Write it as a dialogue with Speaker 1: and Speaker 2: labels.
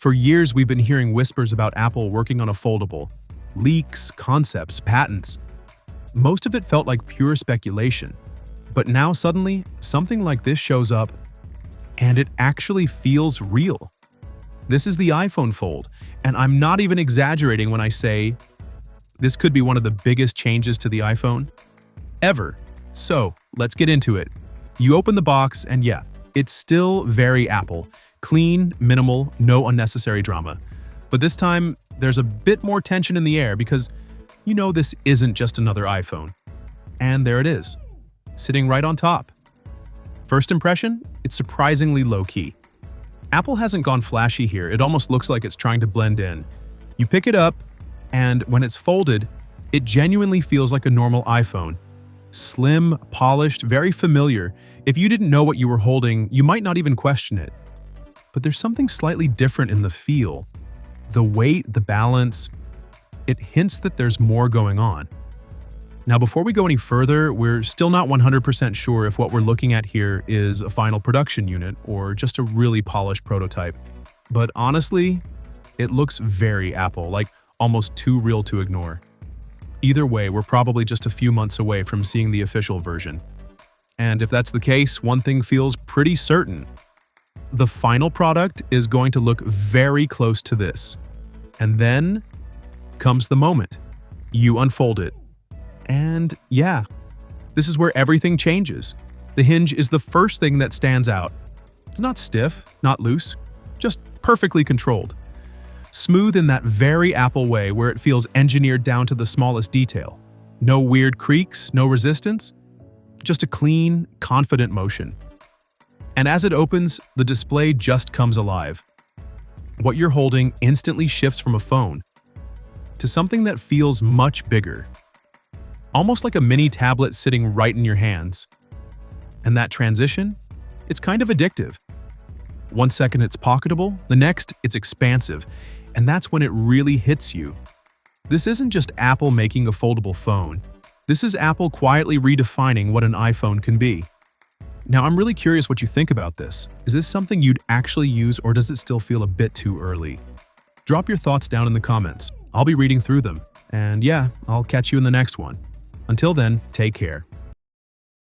Speaker 1: For years, we've been hearing whispers about Apple working on a foldable. Leaks, concepts, patents. Most of it felt like pure speculation. But now suddenly, something like this shows up, and it actually feels real. This is the iPhone Fold, and I'm not even exaggerating when I say this could be one of the biggest changes to the iPhone ever. So, let's get into it. You open the box, and yeah, it's still very Apple. Clean, minimal, no unnecessary drama. But this time, there's a bit more tension in the air because you know this isn't just another iPhone. And there it is, sitting right on top. First impression, it's surprisingly low-key. Apple hasn't gone flashy here. It almost looks like it's trying to blend in. You pick it up, and when it's folded, it genuinely feels like a normal iPhone. Slim, polished, very familiar. If you didn't know what you were holding, you might not even question it. But there's something slightly different in the feel. The weight, the balance, it hints that there's more going on. Now, before we go any further, we're still not 100% sure if what we're looking at here is a final production unit or just a really polished prototype. But honestly, it looks very Apple, like almost too real to ignore. Either way, we're probably just a few months away from seeing the official version. And if that's the case, one thing feels pretty certain. The final product is going to look very close to this. And then comes the moment. You unfold it. And yeah, this is where everything changes. The hinge is the first thing that stands out. It's not stiff, not loose, just perfectly controlled. Smooth in that very Apple way where it feels engineered down to the smallest detail. No weird creaks, no resistance, just a clean, confident motion. And as it opens, the display just comes alive. What you're holding instantly shifts from a phone to something that feels much bigger. Almost like a mini tablet sitting right in your hands. And that transition? It's kind of addictive. One second it's pocketable, the next it's expansive, and that's when it really hits you. This isn't just Apple making a foldable phone. This is Apple quietly redefining what an iPhone can be. Now, I'm really curious what you think about this. Is this something you'd actually use, or does it still feel a bit too early? Drop your thoughts down in the comments. I'll be reading through them. And yeah, I'll catch you in the next one. Until then, take care.